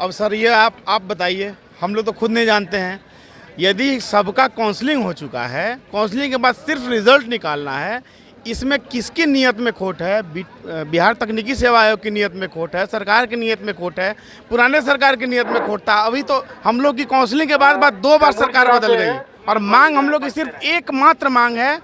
अब सर ये आप बताइए, हम लोग तो खुद नहीं जानते हैं। यदि सबका काउंसलिंग हो चुका है, काउंसलिंग के बाद सिर्फ रिजल्ट निकालना है, इसमें किसकी नीयत में खोट है? बिहार तकनीकी सेवा आयोग की नीयत में खोट है, सरकार की नीयत में खोट है, पुराने सरकार की नीयत में खोट था। अभी तो हम लोग की काउंसलिंग के बाद 2 बार सरकार बदल गई और मांग हम लोग की सिर्फ एकमात्र मांग है,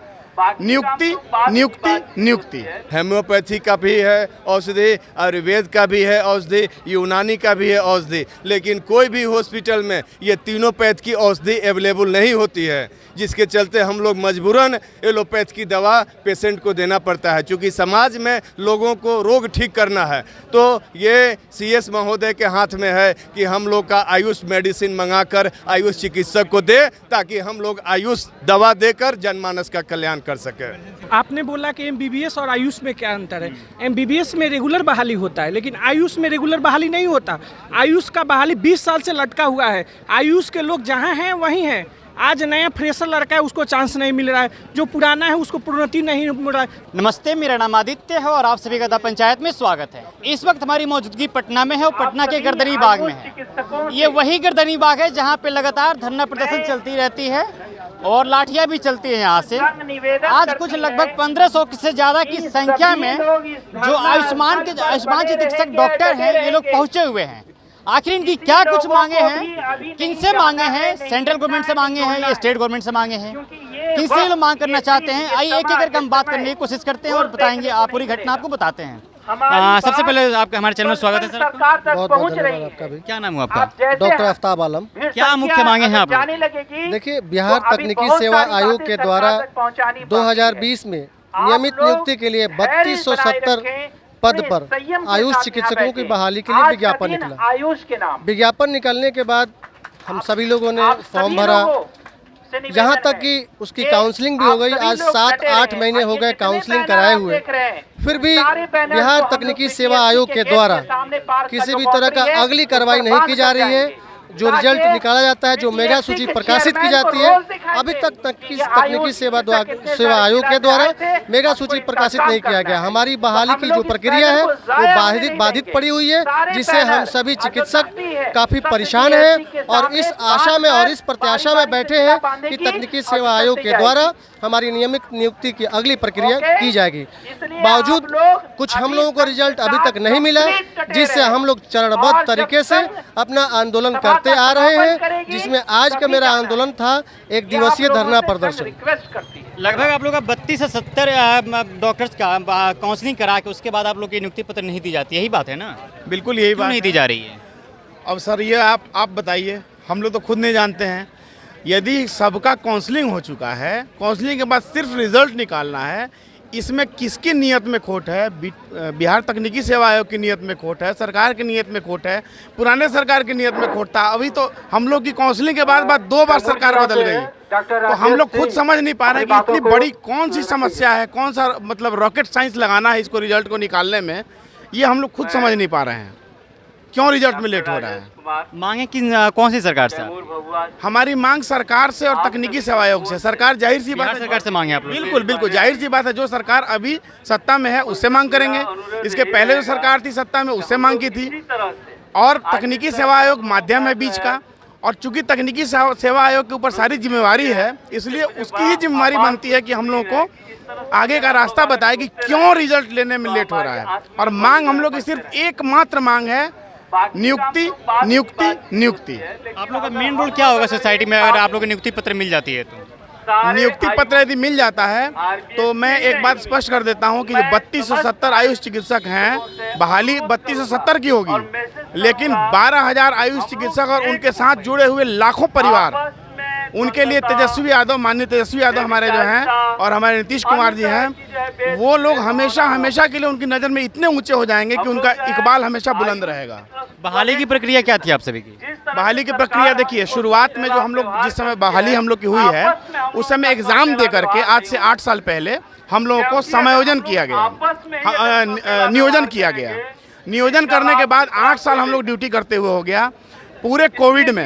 नियुक्ति नियुक्ति नियुक्ति। हेम्योपैथी का भी है औषधि, आयुर्वेद का भी है औषधि, यूनानी का भी है औषधि, लेकिन कोई भी हॉस्पिटल में ये तीनों पैथ की औषधि अवेलेबल नहीं होती है, जिसके चलते हम लोग मजबूरन एलोपैथ की दवा पेशेंट को देना पड़ता है। क्योंकि समाज में लोगों को रोग ठीक करना है तो ये सीएस महोदय के हाथ में है कि हम लोग का आयुष मेडिसिन मंगाकर आयुष चिकित्सक को दे, ताकि हम लोग आयुष दवा देकर जनमानस का कल्याण कर सके। आपने बोला कि एमबीबीएस और आयुष में क्या अंतर है? एमबीबीएस में रेगुलर बहाली होता है, लेकिन आयुष में रेगुलर बहाली नहीं होता। आयुष का बहाली 20 साल से लटका हुआ है। आयुष के लोग जहाँ हैं वहीं हैं। आज नया फ्रेशर लड़का है, उसको चांस नहीं मिल रहा है, जो पुराना है उसको प्रोन्नति नहीं मिल रहा है। नमस्ते, मेरा नाम आदित्य है और आप सभी का दा पंचायत में स्वागत है। इस वक्त हमारी मौजूदगी पटना में है और पटना के गर्दनी बाग में है। ये वही गर्दनी बाग है जहाँ पे लगातार धरना प्रदर्शन चलती रहती है और लाठियाँ भी चलती हैं यहाँ से। आज कुछ लगभग 1500 से ज़्यादा की संख्या में जो आयुष्मान चिकित्सक डॉक्टर हैं, ये लोग पहुँचे हुए हैं। आखिर इनकी क्या कुछ मांगे हैं, किनसे मांगे हैं? सेंट्रल गवर्नमेंट से मांगे हैं या स्टेट गवर्नमेंट से मांगे हैं? किनसे लोग मांग करना चाहते हैं? आइए एक एक करके हम बात करने की कोशिश करते हैं और बताएंगे, आप पूरी घटना आपको बताते हैं। सबसे पहले आपका हमारे चैनल में स्वागत है सर। बहुत बहुत धन्यवाद आपका भी। क्या नाम हुआ आपका? डॉक्टर आफ्ताब आलम। क्या मुख्य मांगे हैं आप? देखिए, बिहार तकनीकी सेवा आयोग के द्वारा 2020 में नियमित नियुक्ति के लिए 3270 पद पर आयुष चिकित्सकों की बहाली के लिए विज्ञापन निकला। विज्ञापन निकलने के बाद हम सभी लोगों ने फॉर्म भरा, यहाँ तक कि उसकी काउंसलिंग भी हो गई। आज 7-8 महीने हो गए काउंसलिंग कराए हुए, फिर भी बिहार तकनीकी सेवा आयोग के द्वारा किसी भी तरह का अगली कार्रवाई नहीं की जा रही है। जो रिजल्ट निकाला जाता है, जो मेगा सूची प्रकाशित की जाती है, अभी तक तकनीकी सेवा आयोग के द्वारा मेगा सूची प्रकाशित नहीं किया गया। हमारी बहाली की जो प्रक्रिया है वो बाधित पड़ी हुई है, जिससे हम सभी चिकित्सक काफ़ी परेशान हैं और इस आशा में और इस प्रत्याशा में बैठे हैं कि तकनीकी सेवा आयोग के द्वारा हमारी नियमित नियुक्ति की अगली प्रक्रिया की जाएगी। बावजूद कुछ हम लोगों को रिजल्ट अभी तक नहीं मिला, जिससे हम लोग चरणबद्ध तरीके से अपना आंदोलन करते आ रहे हैं, जिसमें आज का मेरा आंदोलन था 1 दिवसीय धरना प्रदर्शन। लगभग आप लोग का 32 से 70 डॉक्टर्स का काउंसलिंग करा के उसके बाद आप लोग की नियुक्ति पत्र नहीं दी जाती, यही बात है ना? बिल्कुल यही बात नहीं दी जा रही है। अब सर ये आप बताइए, हम लोग तो खुद नहीं जानते हैं। यदि सबका काउंसलिंग हो चुका है, काउंसलिंग के बाद सिर्फ रिजल्ट निकालना है, इसमें किसकी नीयत में खोट है? बिहार तकनीकी सेवा आयोग की नीयत में खोट है, सरकार की नीयत में खोट है, पुराने सरकार की नीयत में खोट था। अभी तो हम लोग की काउंसलिंग के बाद 2 बार सरकार बदल गई, तो हम लोग खुद समझ नहीं पा रहे हैं कि इतनी बड़ी कौन सी समस्या है, कौन सा मतलब रॉकेट साइंस लगाना है इसको रिजल्ट को निकालने में, ये हम लोग खुद समझ नहीं पा रहे हैं। क्यों रिजल्ट में लेट हो रहा है? मांगे कौन सी सरकार से? हमारी मांग सरकार से और तकनीकी सेवा आयोग से। सरकार जाहिर सी बात है, सरकार से मांगे आप लोग? बिल्कुल बिल्कुल जाहिर सी बात है, जो सरकार अभी सत्ता में है उससे मांग करेंगे। इसके पहले जो सरकार थी सत्ता में, उससे मांग की थी। और तकनीकी सेवा आयोग माध्यम है बीच का, और चूंकि तकनीकी सेवा आयोग के ऊपर सारी जिम्मेवारी है, इसलिए उसकी ही जिम्मेवारी बनती है कि हम लोगों को आगे का रास्ता बताए कि क्यों रिजल्ट लेने में लेट हो रहा है। और मांग हम लोग की सिर्फ एकमात्र मांग है, नियुक्ति नियुक्ति नियुक्ति। आप लोग का मेन रोल क्या होगा सोसाइटी में अगर आप लोग को नियुक्ति पत्र मिल जाती है तो? नियुक्ति पत्र यदि मिल जाता है तो मैं एक बात स्पष्ट कर देता हूं कि जो 3270 आयुष चिकित्सक हैं, बहाली 3270 की होगी, लेकिन 12,000 आयुष चिकित्सक और उनके साथ जुड़े हुए लाखों परिवार, उनके लिए तेजस्वी यादव, माननीय तेजस्वी यादव हमारे जो हैं और हमारे नीतीश कुमार जी हैं, वो लोग हमेशा हमेशा के लिए उनकी नज़र में इतने ऊंचे हो जाएंगे कि उनका इकबाल हमेशा बुलंद रहेगा। बहाली की प्रक्रिया क्या थी आप सभी की? बहाली की प्रक्रिया देखिए, शुरुआत में जो हम लोग जिस समय बहाली हम लोग की हुई है, उस समय एग्ज़ाम दे करके आज से 8 साल पहले हम लोगों को समायोजन किया गया, नियोजन किया गया। नियोजन करने के बाद 8 साल हम लोग ड्यूटी करते हुए हो गया। पूरे कोविड में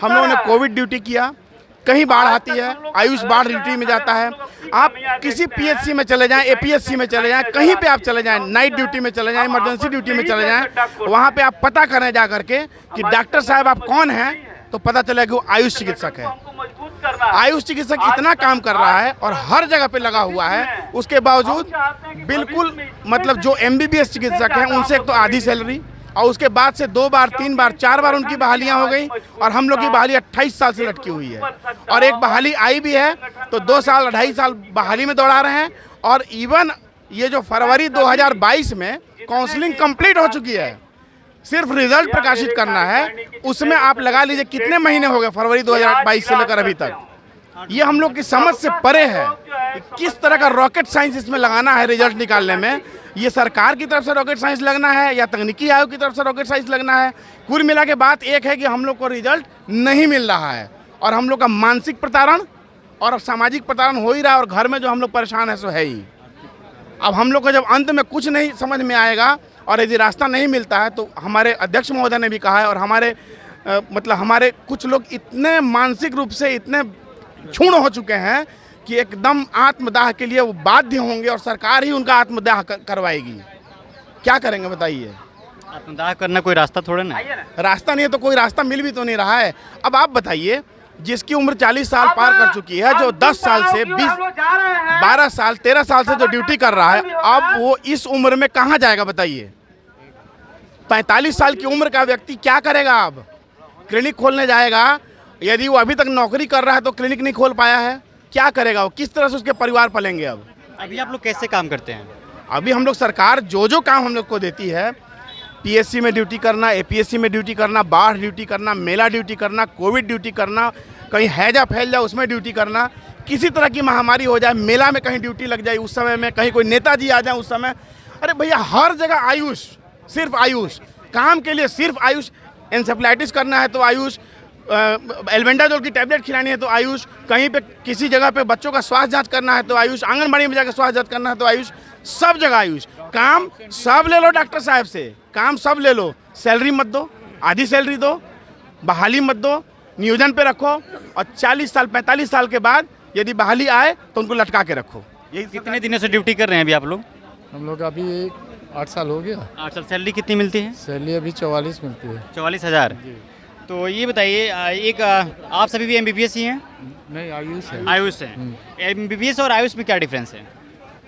हम लोगों ने कोविड ड्यूटी किया, कहीं बाढ़ आती है, आयुष बाढ़ ड्यूटी में जाता है। आप किसी पीएचसी में चले जाएं, एपीएससी में चले जाएं, कहीं पे आप चले जाएं, नाइट ड्यूटी में चले जाएं, इमरजेंसी ड्यूटी में चले जाएं, वहाँ पे आप पता करें जा करके कि डॉक्टर साहब आप कौन हैं, तो पता चलेगा कि वो आयुष चिकित्सक है। आयुष चिकित्सक इतना काम कर रहा है और हर जगह पे लगा हुआ है, उसके बावजूद बिल्कुल मतलब जो एमबीबीएस चिकित्सक हैं उनसे एक तो आधी सैलरी, और उसके बाद से 2 बार 3 बार 4 बार उनकी बहालियां हो गई, और हम लोग की बहाली 28 साल से लटकी हुई है। और एक बहाली आई भी है तो 2 साल 2.5 साल बहाली में दौड़ा रहे हैं। और इवन ये जो फरवरी 2022 में काउंसलिंग कंप्लीट हो चुकी है, सिर्फ रिजल्ट प्रकाशित करना है, उसमें आप लगा लीजिए कितने महीने हो गए फरवरी 2022 से लेकर अभी तक। ये हम लोग की समझ से परे है। किस तरह का रॉकेट साइंस इसमें लगाना है रिजल्ट निकालने में, ये सरकार की तरफ से रॉकेट साइंस लगना है या तकनीकी आयोग की तरफ से रॉकेट साइंस लगना है। कुल मिला के बात एक है कि हम लोग को रिजल्ट नहीं मिल रहा है, और हम लोग का मानसिक प्रताड़न और सामाजिक प्रताड़न हो ही रहा है, और घर में जो हम लोग परेशान है सो है ही। अब हम लोग को जब अंत में कुछ नहीं समझ में आएगा और यदि रास्ता नहीं मिलता है, तो हमारे अध्यक्ष महोदय ने भी कहा है, और हमारे मतलब हमारे कुछ लोग इतने मानसिक रूप से इतने क्षुण हो चुके हैं कि एकदम आत्मदाह के लिए वो बाध्य होंगे, और सरकार ही उनका आत्मदाह करवाएगी। क्या करेंगे बताइए? आत्मदाह करना कोई रास्ता थोड़ा ना है। रास्ता नहीं है तो कोई रास्ता मिल भी तो नहीं रहा है। अब आप बताइए, जिसकी उम्र 40 साल पार कर चुकी है, जो 10 साल से 20 12 साल 13 साल से जो ड्यूटी कर रहा है, अब वो इस उम्र में कहाँ जाएगा बताइए? 45 साल की उम्र का व्यक्ति क्या करेगा? अब क्लिनिक खोलने जाएगा, यदि वो अभी तक नौकरी कर रहा है तो क्लिनिक नहीं खोल पाया है, क्या करेगा वो? किस तरह से उसके परिवार पलेंगे? अब अभी आप लोग कैसे काम करते हैं? अभी हम लोग सरकार जो काम हम लोग को देती है, पीएससी में ड्यूटी करना, एपीएससी में ड्यूटी करना, बाढ़ ड्यूटी करना, मेला ड्यूटी करना, कोविड ड्यूटी करना, कहीं हैजा फैल जाए उसमें ड्यूटी करना, किसी तरह की महामारी हो जाए, मेला में कहीं ड्यूटी लग जाए उस समय में, कहीं कोई नेताजी आ जाए उस समय, अरे भैया हर जगह आयुष, सिर्फ आयुष काम के लिए, सिर्फ आयुष। एंसेफ्लाइटिस करना है तो आयुष, एल्बेंडाजोल की टैबलेट खिलानी है तो आयुष, कहीं पे किसी जगह पे बच्चों का स्वास्थ्य जांच करना है तो आयुष, आंगनबाड़ी में जाकर स्वास्थ्य जांच करना है तो आयुष, सब जगह आयुष। काम सब ले लो डॉक्टर साहब से, काम सब ले लो, सैलरी मत दो, आधी सैलरी दो, बहाली मत दो, नियोजन पे रखो, और 40 साल 45 साल के बाद यदि बहाली आए तो उनको लटका के रखो। यही कितने दिनों से ड्यूटी कर रहे हैं अभी आप लोग? हम लोग अभी 8 साल हो गया। 8 साल। सैलरी कितनी मिलती है? सैलरी अभी 44 मिलती है। 44,000। तो ये बताइए, एक आप सभी भी एमबीबीएस ही हैं? नहीं, आयुष है। आयुष है। एमबीबीएस और आयुष में क्या डिफरेंस है?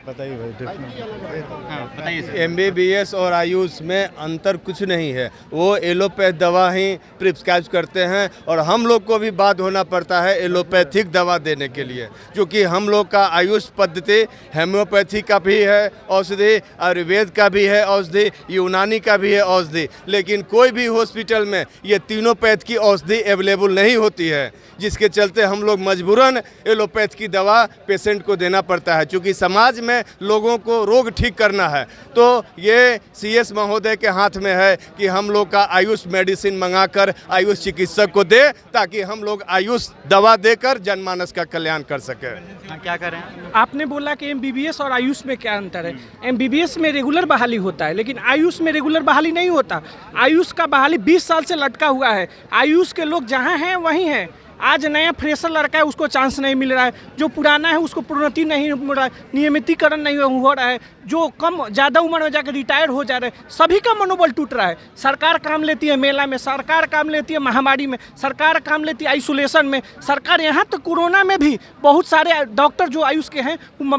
बताइए भाई। हाँ बताइए सर। एमबीबीएस और आयुष में अंतर कुछ नहीं है। वो एलोपैथ दवा ही प्रिस्क्राइब करते हैं, और हम लोग को भी बाध्य होना पड़ता है एलोपैथिक दवा देने के लिए, क्योंकि हम लोग का आयुष पद्धति हेम्योपैथी का भी है औषधि, आयुर्वेद का भी है औषधि, यूनानी का भी है औषधि। लेकिन कोई भी हॉस्पिटल में ये तीनों पैथ की औषधि अवेलेबल नहीं होती है, जिसके चलते हम लोग मजबूरन एलोपैथ की दवा पेशेंट को देना पड़ता है। क्योंकि समाज में लोगों को रोग ठीक करना है, तो ये सीएस महोदय के हाथ में है कि हम लोग का आयुष मेडिसिन मंगाकर आयुष चिकित्सक को दे, ताकि हम लोग आयुष दवा देकर जनमानस का कल्याण कर सके। हाँ, क्या कर रहे हैं? आपने बोला कि एमबीबीएस और आयुष में क्या अंतर है। एमबीबीएस में रेगुलर बहाली होता है, लेकिन आयुष में रेगुलर बहाली नहीं होता। आयुष का बहाली 20 साल से लटका हुआ है। आयुष के लोग जहाँ हैं वहीं हैं। आज नया फ्रेशर लड़का है, उसको चांस नहीं मिल रहा है। जो पुराना है उसको प्रोन्नति नहीं मिल रहा है, नियमितीकरण नहीं हो रहा है। जो कम ज़्यादा उम्र में जाकर रिटायर हो जा रहे हैं, सभी का मनोबल टूट रहा है। सरकार काम लेती है मेला में, सरकार काम लेती है महामारी में, सरकार काम लेती है आइसोलेशन में। सरकार यहाँ तक कोरोना में भी बहुत सारे डॉक्टर जो आयुष के हैं वो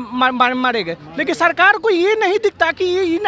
मारे गए, लेकिन सरकार को ये नहीं दिखता कि इन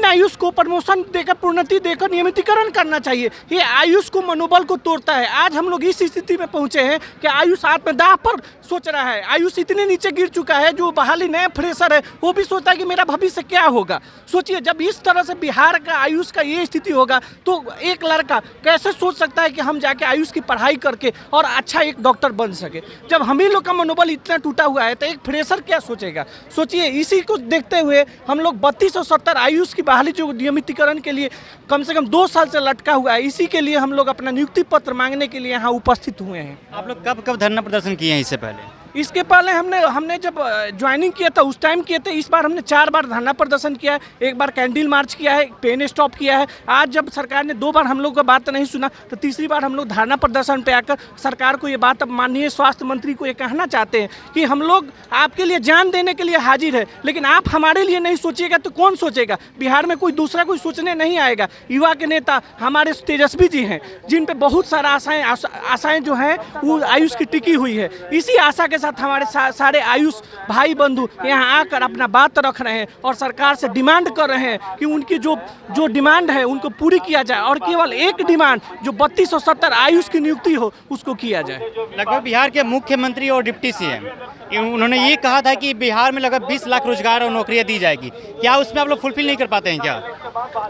आयुष को प्रमोशन देकर, प्रोन्नति देकर नियमितीकरण करना चाहिए। ये आयुष को मनोबल को तोड़ता है। आज हम लोग इस स्थिति में पहुंचे हैं कि आयुष आत्मदाह पर सोच रहा है। आयुष इतने नीचे गिर चुका है, जो बहाली नया फ्रेशर है वो भी सोचता है कि मेरा भविष्य क्या होगा। सोचिए, जब इस तरह से बिहार का आयुष का ये स्थिति होगा तो एक लड़का कैसे सोच सकता है कि हम जाके आयुष की पढ़ाई करके और अच्छा एक डॉक्टर बन सके। जब हम ही लोग का मनोबल इतना टूटा हुआ है तो एक फ्रेशर क्या सोचेगा। सोचिए, इसी को देखते हुए हम लोग 3270 आयुष की बहाली जो नियमितीकरण के लिए कम से कम 2 साल से लटका हुआ है, इसी के लिए हम लोग अपना नियुक्ति पत्र मांगने के लिए यहाँ उपस्थित हुए हैं। आप लोग कब धरना प्रदर्शन किए हैं इससे पहले? इसके पहले हमने जब ज्वाइनिंग किया था उस टाइम किए थे। इस बार हमने 4 बार धरना प्रदर्शन किया है, 1 बार कैंडल मार्च किया है, पेन स्टॉप किया है। आज जब सरकार ने 2 बार हम लोग का बात नहीं सुना तो तीसरी बार हम लोग धरना प्रदर्शन पे आकर सरकार को ये बात, अब माननीय स्वास्थ्य मंत्री को ये कहना चाहते हैं कि हम लोग आपके लिए जान देने के लिए हाजिर है, लेकिन आप हमारे लिए नहीं सोचिएगा तो कौन सोचेगा? बिहार में कोई दूसरा कोई सोचने नहीं आएगा। युवा के नेता हमारे तेजस्वी जी हैं, जिन पे बहुत सारा आशाएं जो हैं वो आयुष की टिकी हुई है। इसी आशा के साथ हमारे सारे आयुष भाई बंधु यहाँ आकर अपना बात रख रहे हैं और सरकार से डिमांड कर रहे हैं कि उनकी जो डिमांड है उनको पूरी किया जाए, और केवल एक डिमांड जो 3270 आयुष की नियुक्ति हो उसको किया जाए। लगभग बिहार के मुख्यमंत्री और डिप्टी सीएम उन्होंने ये कहा था कि बिहार में लगभग 20 लाख रोजगार और नौकरियां दी जाएगी। क्या उसमें आप लोग फुलफिल नहीं कर पाते हैं क्या?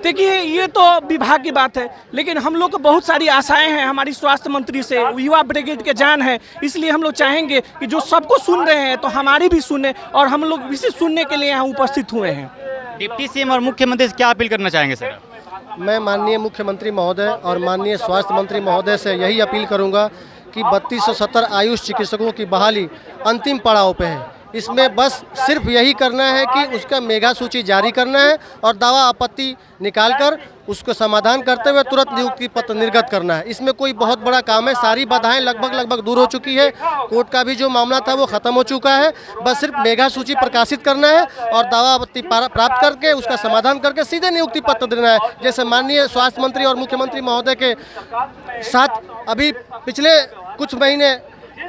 देखिए, ये तो विभाग की बात है, लेकिन हम लोग को बहुत सारी आशाएं हैं हमारी स्वास्थ्य मंत्री से। युवा ब्रिगेड के जान है, इसलिए हम लोग चाहेंगे कि जो सबको सुन रहे हैं तो हमारी भी सुने, और हम लोग इसी सुनने के लिए यहाँ उपस्थित हुए हैं। डिप्टी सीएम और मुख्यमंत्री से क्या अपील करना चाहेंगे सर? मैं माननीय मुख्यमंत्री महोदय और माननीय स्वास्थ्य मंत्री महोदय से यही अपील करूंगा कि 3270 आयुष चिकित्सकों की बहाली अंतिम पड़ाव पे है। इसमें बस सिर्फ यही करना है कि उसका मेगा सूची जारी करना है और दावा आपत्ति निकालकर उसको समाधान करते हुए तुरंत नियुक्ति पत्र निर्गत करना है। इसमें कोई बहुत बड़ा काम है, सारी बाधाएं लगभग दूर हो चुकी है। कोर्ट का भी जो मामला था वो खत्म हो चुका है। बस सिर्फ मेगा सूची प्रकाशित करना है और दावा आपत्ति प्राप्त करके उसका समाधान करके सीधे नियुक्ति पत्र देना है। जैसे माननीय स्वास्थ्य मंत्री और मुख्यमंत्री महोदय के साथ अभी पिछले कुछ महीने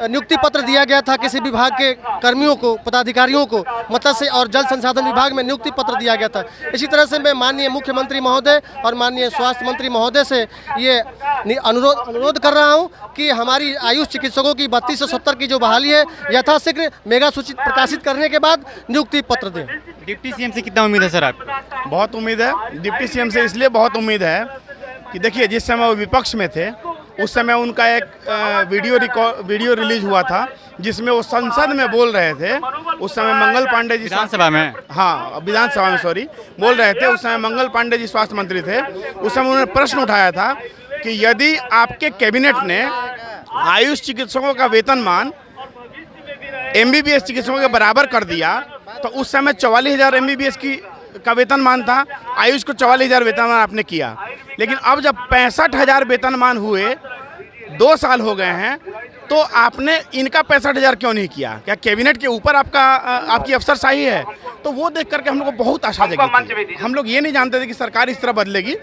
नियुक्ति पत्र दिया गया था किसी विभाग के कर्मियों को, पदाधिकारियों को, मत्स्य और जल संसाधन विभाग में नियुक्ति पत्र दिया गया था। इसी तरह से मैं माननीय मुख्यमंत्री महोदय और माननीय स्वास्थ्य मंत्री महोदय से ये अनुरोध कर रहा हूं कि हमारी आयुष चिकित्सकों की 3270 की जो बहाली है यथाशीघ्र मेगा सूची प्रकाशित करने के बाद नियुक्ति पत्र दें। डिप्टी सीएम से कितना उम्मीद है सर आपको? बहुत उम्मीद है डिप्टी सीएम से, इसलिए बहुत उम्मीद है कि देखिए, जिस समय वो विपक्ष में थे उस समय उनका एक वीडियो रिलीज हुआ था जिसमें वो संसद में बोल रहे थे। उस समय मंगल पांडे जी विधानसभा में, हाँ विधानसभा में सॉरी बोल रहे थे। उस समय मंगल पांडे जी स्वास्थ्य मंत्री थे। उस समय उन्होंने प्रश्न उठाया था कि यदि आपके कैबिनेट ने आयुष चिकित्सकों का वेतनमान MBBS चिकित्सकों के बराबर कर दिया तो उस समय 44,000 MBBS का वेतनमान था, आयुष को 44,000 वेतनमान आपने किया। लेकिन अब जब 65,000 वेतनमान हुए, 2 साल हो गए हैं, तो आपने इनका 65,000 क्यों नहीं किया? क्या कैबिनेट के ऊपर आपकी अफसरशाही है? तो वो देख करके हम लोग को बहुत आशा जगी थी। हम लोग ये नहीं जानते थे कि सरकार इस तरह बदलेगी,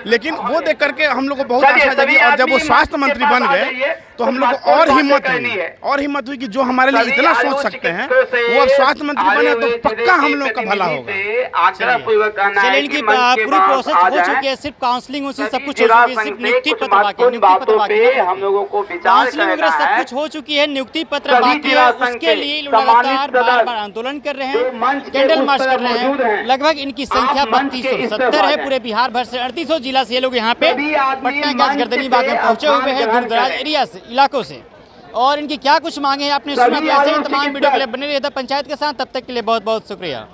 लेकिन वो देख करके हम लोग को बहुत आशा जगी। और जब वो स्वास्थ्य मंत्री बन गए तो हम लोग को और हिम्मत हुई कि जो हमारे लिए इतना सोच सकते हैं वो अब स्वास्थ्य मंत्री बने तो पक्का हम लोग का भला होगा। चलिए, इनकी पूरी प्रोसेस हो चुकी है, सिर्फ काउंसलिंग उसी सब कुछ हो चुकी है, सिर्फ नियुक्ति पत्र बाकी, हम लोगों को काउंसलिंग वगैरह सब कुछ हो चुकी है, नियुक्ति पत्र बाकी है। उसके लिए लगातार बार आंदोलन कर रहे हैं, कैंडल मार्च कर रहे हैं। लगभग इनकी संख्या 3270 है। पूरे बिहार भर से 3800 जिला से ये लोग यहाँ पे पटना के गर्दनी बाग में पहुंचे हुए हैं, दूर दराज एरिया से, इलाकों से। और इनकी क्या कुछ मांगे हैं आपने सुना। तो ऐसे ही तमाम वीडियो के लिए बने रहिए पंचायत के साथ। तब तक के लिए बहुत बहुत शुक्रिया।